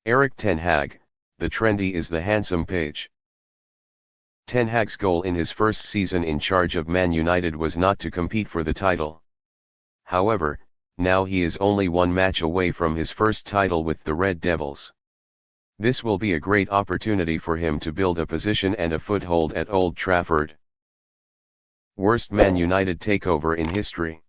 Erik Ten Hag, the trendy is the handsome page. Ten Hag's goal in his first season in charge of Man United was not to compete for the title. However, now he is only one match away from his first title with the Red Devils. This will be a great opportunity for him to build a position and a foothold at Old Trafford. Worst Man United takeover in history.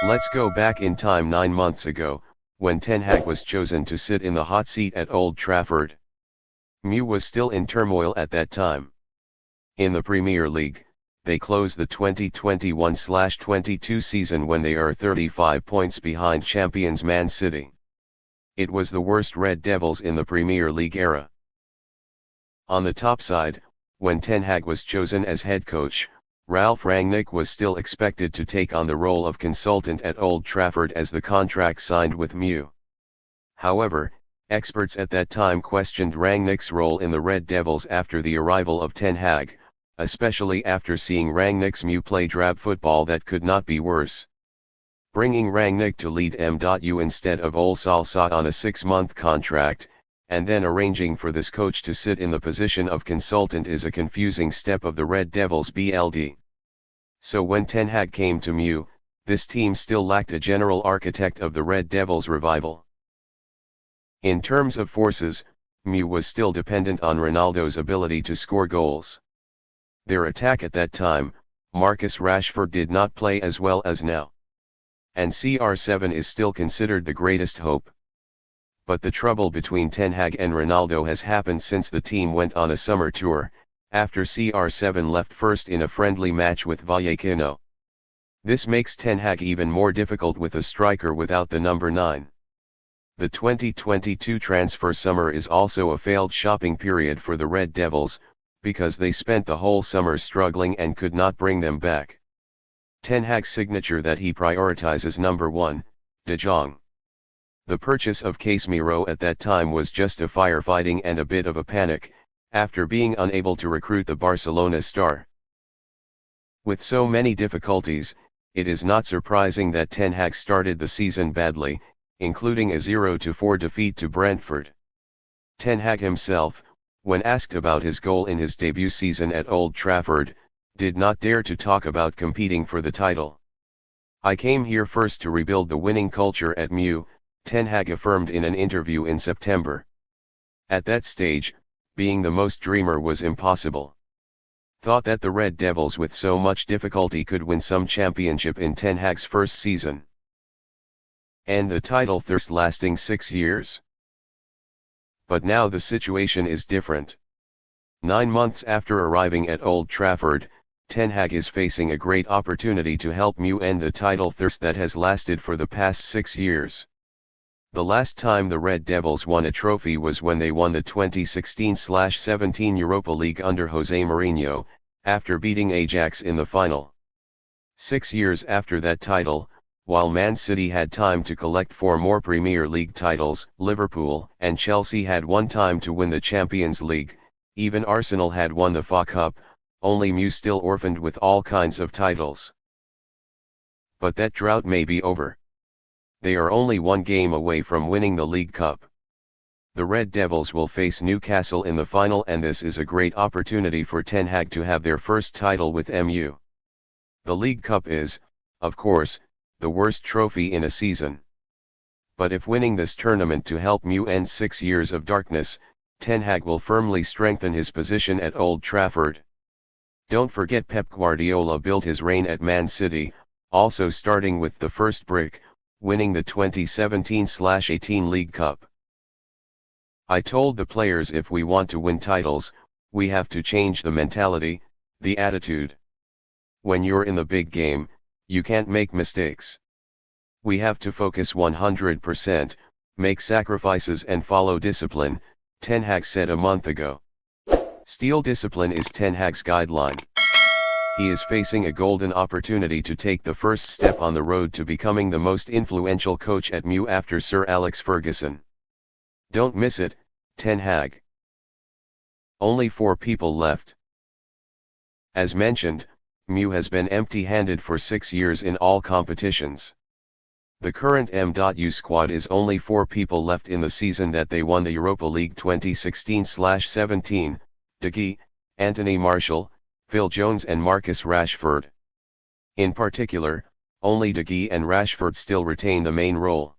Let's go back in time 9 months ago, when Ten Hag was chosen to sit in the hot seat at Old Trafford. MU was still in turmoil at that time. In the Premier League, they closed the 2021-22 season when they are 35 points behind champions Man City. It was the worst Red Devils in the Premier League era. On the top side, when Ten Hag was chosen as head coach, Ralf Rangnick was still expected to take on the role of consultant at Old Trafford as the contract signed with MU. However, experts at that time questioned Rangnick's role in the Red Devils after the arrival of Ten Hag, especially after seeing Rangnick's MU play drab football that could not be worse. Bringing Rangnick to lead MU instead of Ole Salsa on a 6-month contract, and then arranging for this coach to sit in the position of consultant is a confusing step of the Red Devils BLD. So when Ten Hag came to MU, this team still lacked a general architect of the Red Devils revival. In terms of forces, MU was still dependent on Ronaldo's ability to score goals. Their attack at that time, Marcus Rashford did not play as well as now. And CR7 is still considered the greatest hope. But the trouble between Ten Hag and Ronaldo has happened since the team went on a summer tour, after CR7 left first in a friendly match with Vallecano. This makes Ten Hag even more difficult with a striker without the number 9. The 2022 transfer summer is also a failed shopping period for the Red Devils, because they spent the whole summer struggling and could not bring them back. Ten Hag's signature that he prioritizes number 1, De Jong. The purchase of Casemiro at that time was just a firefighting and a bit of a panic, after being unable to recruit the Barcelona star. With so many difficulties, it is not surprising that Ten Hag started the season badly, including a 0-4 defeat to Brentford. Ten Hag himself, when asked about his goal in his debut season at Old Trafford, did not dare to talk about competing for the title. "I came here first to rebuild the winning culture at MU," Ten Hag affirmed in an interview in September. At that stage, being the most dreamer was impossible. Thought that the Red Devils with so much difficulty could win some championship in Ten Hag's first season. And the title thirst lasting 6 years? But now the situation is different. 9 months after arriving at Old Trafford, Ten Hag is facing a great opportunity to help MU end the title thirst that has lasted for the past 6 years. The last time the Red Devils won a trophy was when they won the 2016-17 Europa League under Jose Mourinho, after beating Ajax in the final. 6 years after that title, while Man City had time to collect 4 more Premier League titles, Liverpool and Chelsea had one time to win the Champions League, even Arsenal had won the FA Cup, only MU still orphaned with all kinds of titles. But that drought may be over. They are only 1 game away from winning the League Cup. The Red Devils will face Newcastle in the final, and this is a great opportunity for Ten Hag to have their first title with MU. The League Cup is, of course, the worst trophy in a season. But if winning this tournament to help MU end 6 years of darkness, Ten Hag will firmly strengthen his position at Old Trafford. Don't forget Pep Guardiola built his reign at Man City, also starting with the first brick, winning the 2017-18 League Cup. "I told the players if we want to win titles, we have to change the mentality, the attitude. When you're in the big game, you can't make mistakes. We have to focus 100%, make sacrifices and follow discipline," Ten Hag said a month ago. Steel discipline is Ten Hag's guideline. He is facing a golden opportunity to take the first step on the road to becoming the most influential coach at MU after Sir Alex Ferguson. Don't miss it, Ten Hag. Only 4 people left. As mentioned, MU has been empty-handed for 6 years in all competitions. The current M.U squad is only 4 people left in the season that they won the Europa League 2016/17, De Gea, Anthony Martial, Phil Jones and Marcus Rashford. In particular, only De Gea and Rashford still retain the main role.